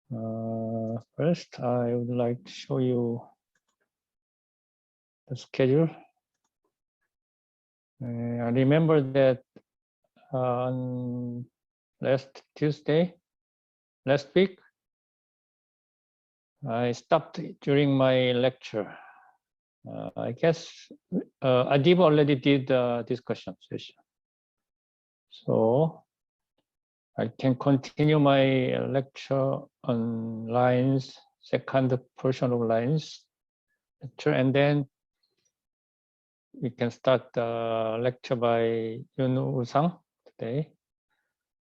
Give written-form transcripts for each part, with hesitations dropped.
First, I would like to show you the schedule. I remember that on last week, I stopped during my lecture. I guess Adib already did the discussion session. So I can continue my lecture on lines, second portion of lines lecture, and then we can start the lecture by Yun Woo-sang today.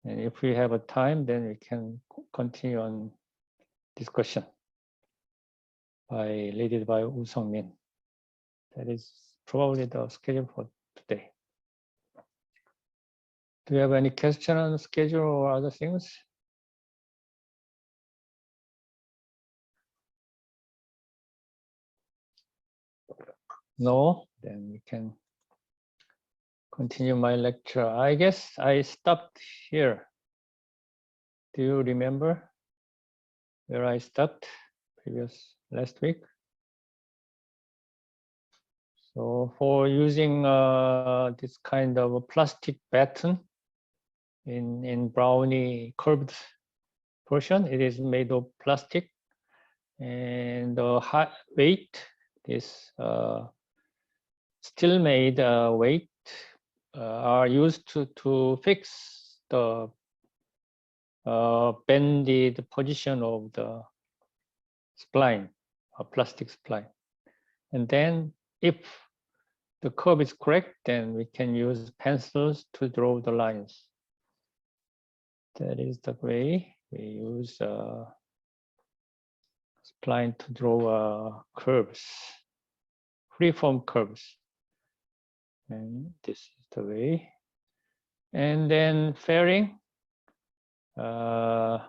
And if we have a time, then we can continue on discussion led by Woo Sung-min. That is probably the schedule for today. Do you have any question on the schedule or other things? No, then we can continue my lecture. I guess I stopped here. Do you remember where I stopped last week? So for using this kind of a plastic baton in brownie curved portion, it is made of plastic, and the weight is still made weight are used to fix the bended position of the spline, a plastic spline. And then if the curve is correct, then we can use pencils to draw the lines. That is the way we use spline to draw curves, freeform curves. And this is the way. And then fairing. I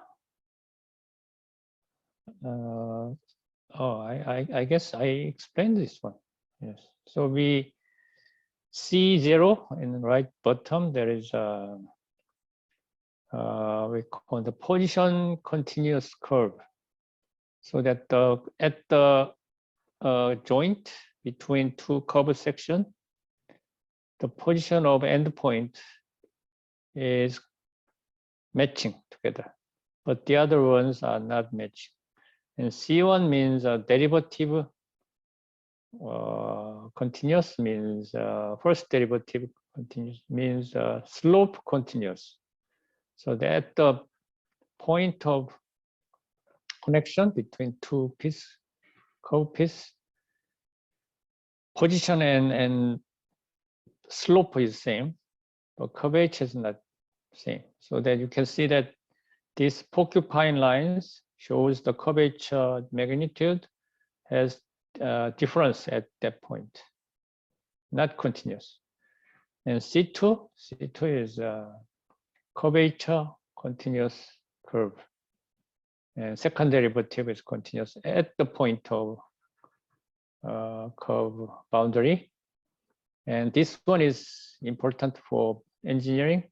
guess I explained this one. Yes. So we see 0 in the right bottom. There is we call the position continuous curve. So that at the joint between two curve sections, the position of endpoint is matching together, but the other ones are not matching. And C1 means derivative continuous, means first derivative continuous, means slope continuous. So that the point of connection between two curve piece, position and slope is same, but curvature is not same. So that you can see that this porcupine lines shows the curvature magnitude has difference at that point, not continuous. And C2 is curvature continuous curve, and second derivative is continuous at the point of curve boundary. And this one is important for engineering.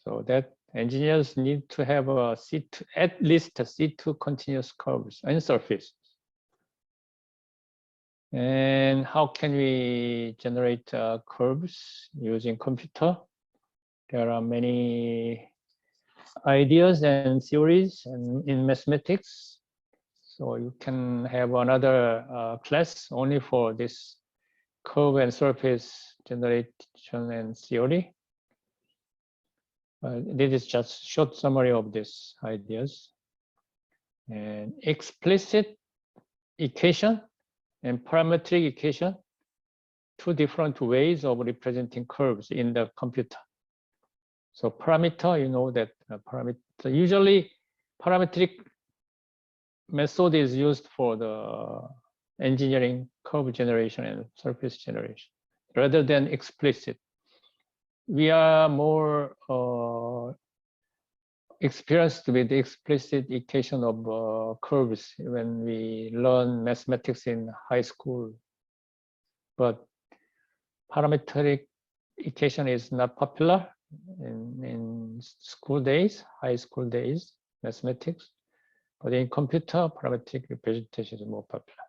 So that engineers need to have a C2, at least a C2 continuous curves on surface. And how can we generate curves using computer? There are many ideas and theories in mathematics. So you can have another class only for this curve and surface generation and theory. This is just short summary of these ideas. And explicit equation and parametric equation, two different ways of representing curves in the computer. So parameter, you know that parameter, usually parametric method is used for the engineering curve generation and surface generation rather than explicit. We are more experienced with the explicit equation of curves when we learn mathematics in high school, but parametric equation is not popular in in school days, high school days, mathematics. But in computer, parametric representation is more popular.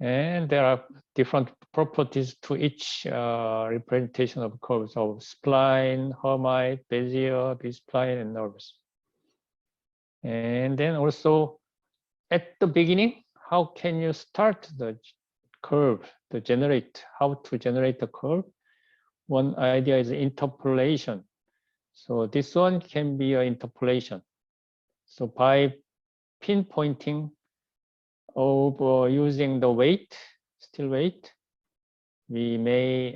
And there are different properties to each representation of curves of spline, Hermite, Bezier, B-spline, and nerves. And then also at the beginning, how can you start the curve, how to generate the curve? One idea is interpolation. So this one can be an interpolation. So by pinpointing of using the weight, still weight, we may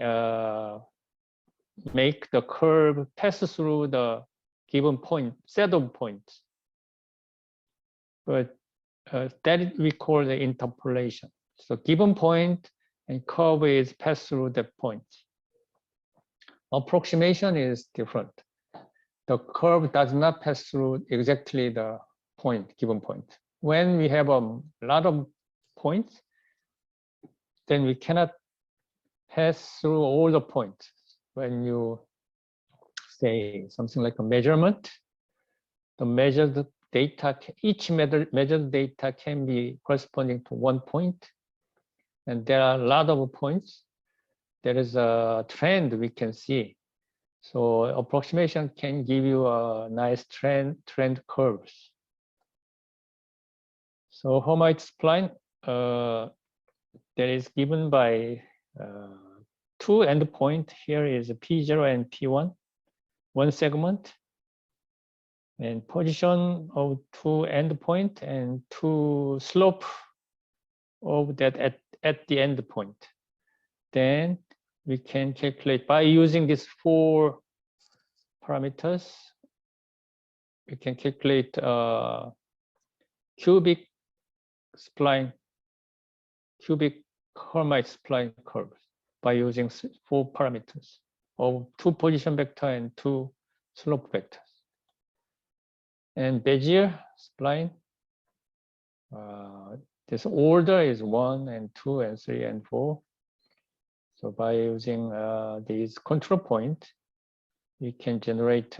make the curve pass through the given point, set of points. But that we call the interpolation. So given point and curve is passed through that point. Approximation is different. The curve does not pass through exactly the point, given point. When we have a lot of points, then we cannot pass through all the points. When you say something like a measurement, the measured data, each measured data can be corresponding to one point, and there are a lot of points. There is a trend we can see. So approximation can give you a nice trend curves. So Hermite spline that is given by two endpoint. Here is P0 and P1, one segment, and position of two endpoint and two slope of that at the endpoint. Then we can calculate by using these four parameters. We can calculate cubic Hermite spline curves by using four parameters of two position vector and two slope vectors. And Bezier spline, this order is 1 and 2 and 3 and 4. So by using these control points, we can generate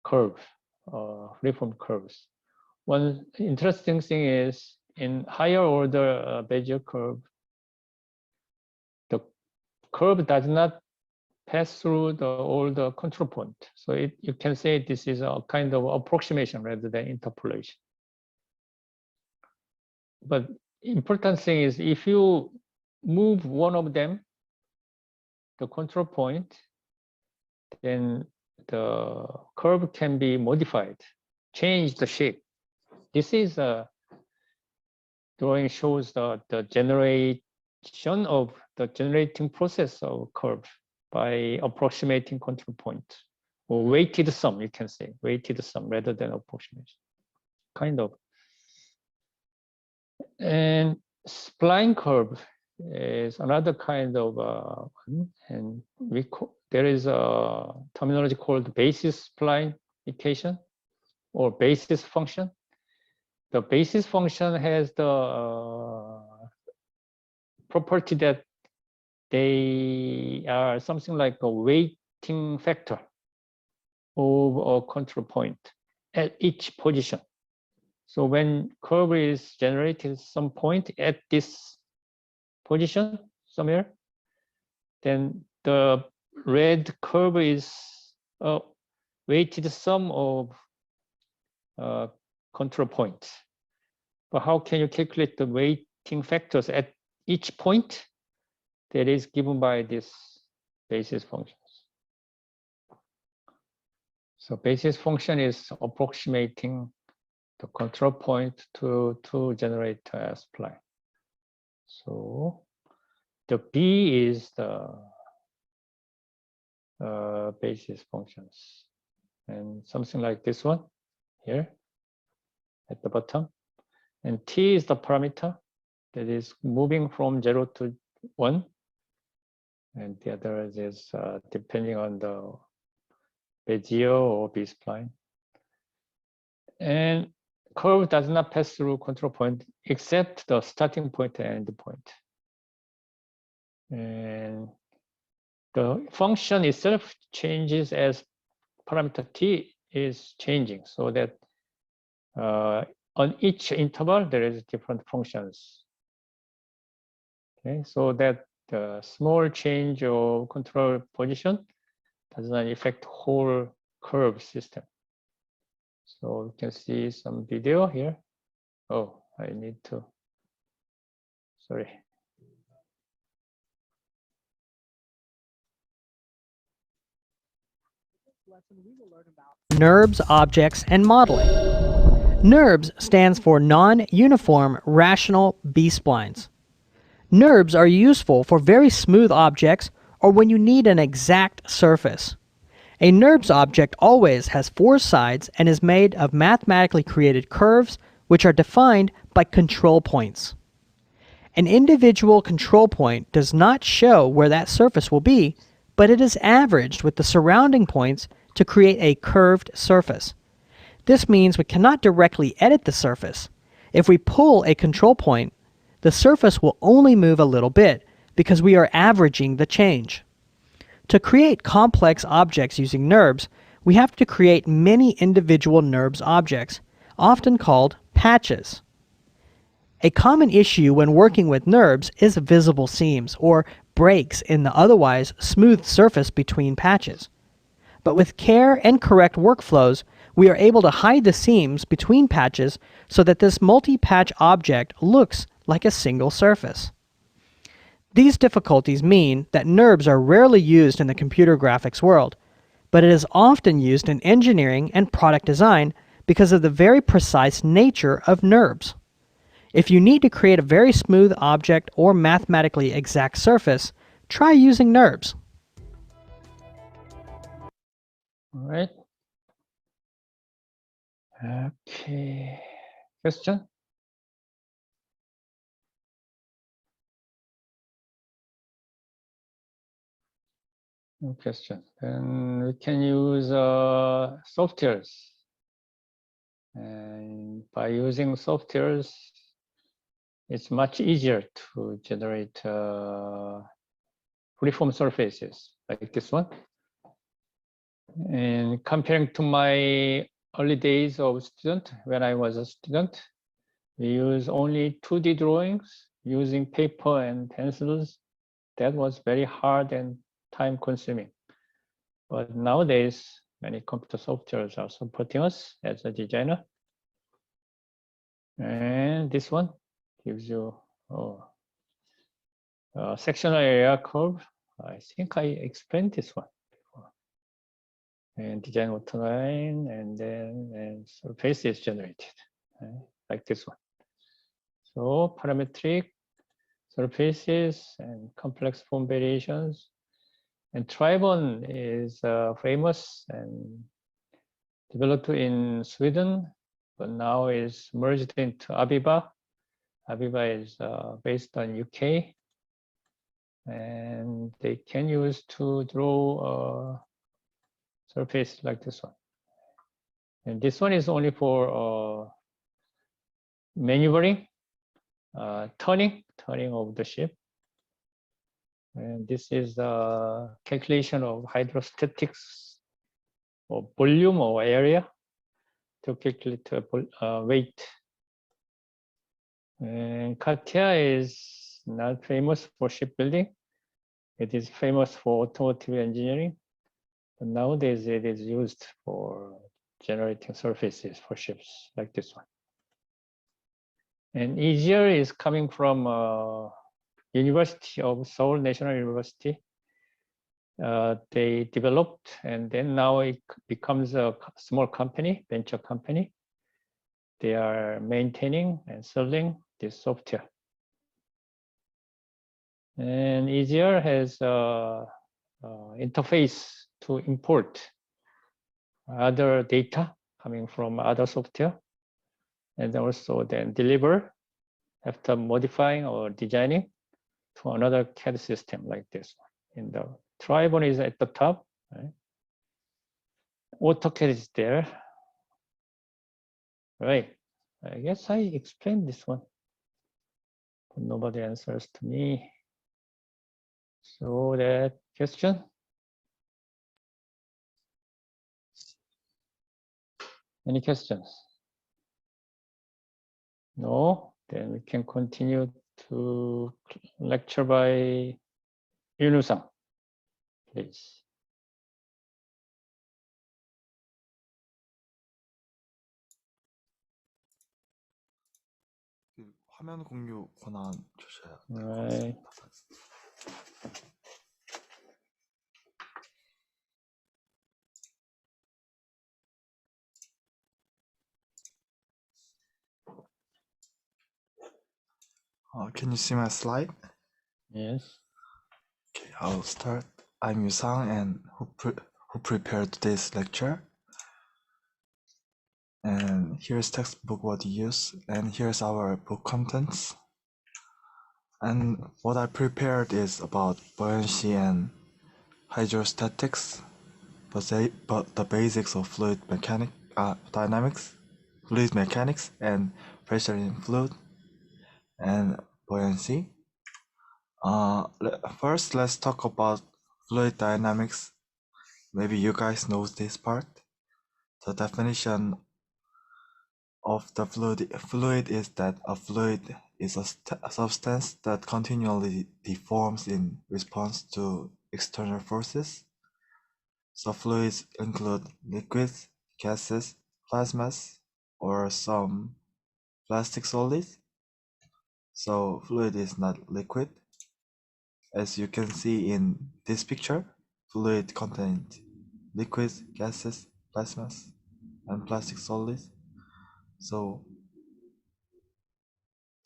curve, freeform curves. One interesting thing is in higher order Bezier curve, the curve does not pass through all the control point. So you can say this is a kind of approximation rather than interpolation. But important thing is if you move one of them, the control point, then the curve can be modified, change the shape. This is a drawing shows the generation of the generating process of curve by approximating control point, or weighted sum, you can say, weighted sum rather than approximation, kind of. And spline curve is another kind of one, and there is a terminology called basis spline equation or basis function. The basis function has the property that they are something like a weighting factor of a control point at each position. So when curve is generated some point at this position somewhere, then the red curve is a weighted sum of control points. But how can you calculate the weighting factors at each point? That is given by this basis functions. So basis function is approximating the control point to generate a spline. So the B is the basis functions, and something like this one here at the bottom, and T is the parameter that is moving from 0 to 1, and the other is depending on the Bezier or B-spline. And curve does not pass through control point except the starting point and end point. And the function itself changes as parameter t is changing, so that on each interval there is different functions. Okay, so that the small change of control position does not affect whole curve system. So you can see some video here. Oh, I need to, sorry. NURBS, objects, and modeling. NURBS stands for Non-Uniform Rational B-Splines. NURBS are useful for very smooth objects or when you need an exact surface. A NURBS object always has 4 sides and is made of mathematically created curves which are defined by control points. An individual control point does not show where that surface will be, but it is averaged with the surrounding points to create a curved surface. This means we cannot directly edit the surface. If we pull a control point, the surface will only move a little bit because we are averaging the change. To create complex objects using NURBS, we have to create many individual NURBS objects, often called patches. A common issue when working with NURBS is visible seams or breaks in the otherwise smooth surface between patches. But with care and correct workflows, we are able to hide the seams between patches so that this multi-patch object looks like a single surface. These difficulties mean that NURBS are rarely used in the computer graphics world, but it is often used in engineering and product design because of the very precise nature of NURBS. If you need to create a very smooth object or mathematically exact surface, try using NURBS. All right. Okay. Question? No question. Then we can use softwares. And by using softwares, it's much easier to generate freeform surfaces like this one. And comparing to my early days of student, when I was a student, we use only 2D drawings using paper and pencils. That was very hard and time consuming. But nowadays, many computer softwares are supporting us as a designer. And this one gives you a sectional area curve. I think I explained this one before. And design autoline, and then surface is generated, like this one. So parametric surfaces and complex form variations. And Tribon is famous and developed in Sweden, but now is merged into Aviva. Aviva is based on UK, and they can use to draw a surface like this one. And this one is only for maneuvering, turning of the ship. And this is the calculation of hydrostatics or volume or area to calculate weight. And CATIA is not famous for shipbuilding. It is famous for automotive engineering. But nowadays it is used for generating surfaces for ships like this one. And easier is coming from University of Seoul National University. They developed, and then now it becomes a small company, venture company. They are maintaining and selling this software. And easier has interface to import other data coming from other software, and also then deliver after modifying or designing to another CAD system like this one. In the Tribon is at the top, right? AutoCAD is there. Right. I guess I explained this one, but nobody answers to me. So that question? Any questions? No? Then we can continue to lecture by Yunusang, please. 화면 공유 권한 주셔야 될 것 Right. 같습니다. Can you see my slide? Yes. Okay, I'll start. I'm Yusang and who prepared today's lecture. And here's textbook what we use, and here's our book contents. And what I prepared is about buoyancy and hydrostatics, but the basics of fluid dynamics, fluid mechanics, and pressure in fluid and buoyancy. First, let's talk about fluid dynamics. Maybe you guys know this part. The definition of the fluid is that a fluid is a substance that continually deforms in response to external forces. So fluids include liquids, gases, plasmas, or some plastic solids. So fluid is not liquid. As you can see in this picture, fluid contains liquids, gases, plasmas, and plastic solids. So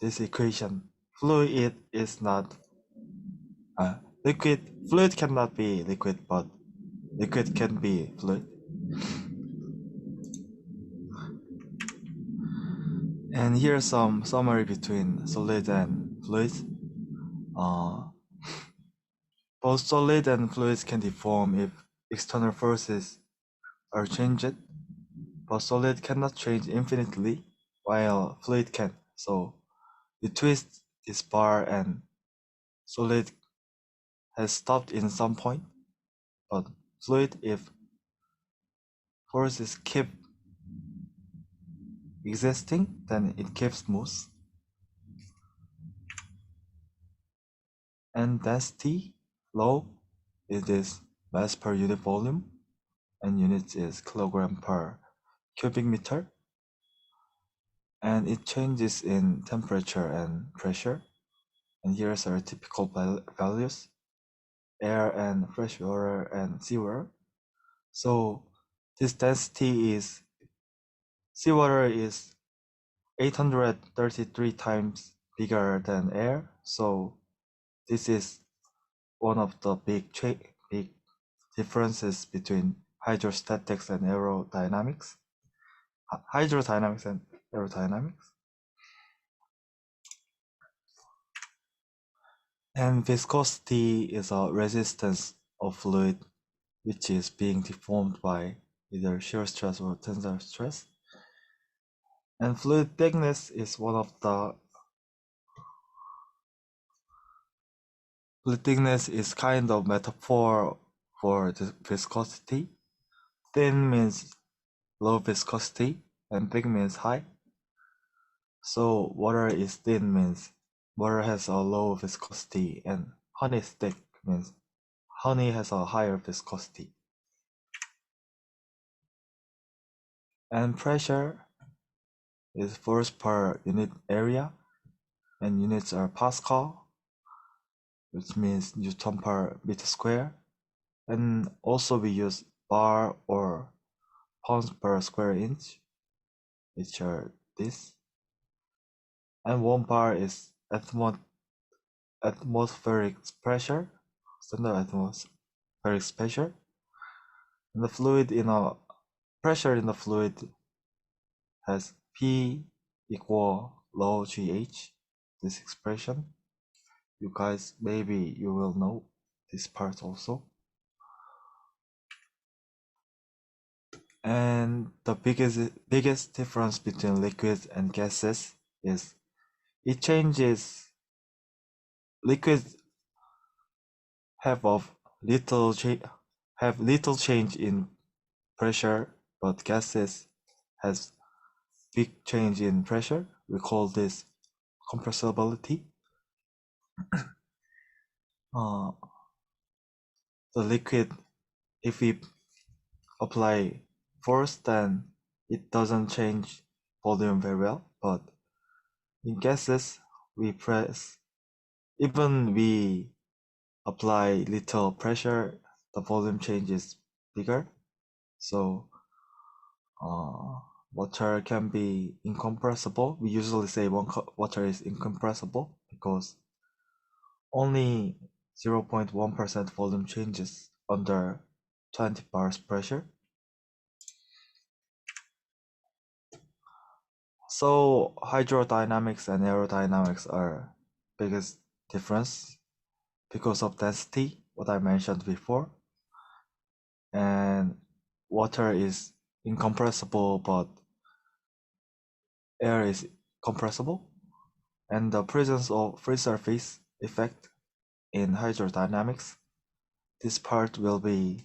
this equation, fluid is not liquid. Fluid cannot be liquid, but liquid can be fluid. And here's some summary between solid and fluids. Both solid and fluids can deform if external forces are changed, but solid cannot change infinitely, while fluid can. So you twist this bar and solid has stopped in some point, but fluid, if forces keep existing, then it keeps smooth. And density, low, it is mass per unit volume, and units is kilogram per cubic meter. And it changes in temperature and pressure. And here's our typical values: air and fresh water and seawater. So this density is, seawater is 833 times bigger than air. So this is one of the big differences between hydrostatics and aerodynamics. Hydrodynamics and aerodynamics. And viscosity is a resistance of fluid which is being deformed by either shear stress or tensile stress. And fluid thickness is one of the, fluid thickness is kind of metaphor for the viscosity. Thin means low viscosity and thick means high. So water is thin means water has a low viscosity, and honey is thick means honey has a higher viscosity. And pressure is force per unit area, and units are Pascal, which means Newton per meter square. And also we use bar or pounds per square inch, which are this. And 1 bar is atmospheric pressure, standard atmospheric pressure. And the fluid in a pressure in the fluid has P equal rho GH, this expression. You guys, maybe you will know this part also. And the biggest difference between liquids and gases is it changes. Liquids have little change in pressure, but gases has big change in pressure. We call this compressibility. The liquid, if we apply force, then it doesn't change volume very well. But in gases, even we apply little pressure, the volume change is bigger. So water can be incompressible. We usually say water is incompressible because only 0.1% volume changes under 20 bars pressure. So hydrodynamics and aerodynamics are biggest difference because of density, what I mentioned before. And water is incompressible, but air is compressible. And the presence of free surface effect in hydrodynamics, this part will be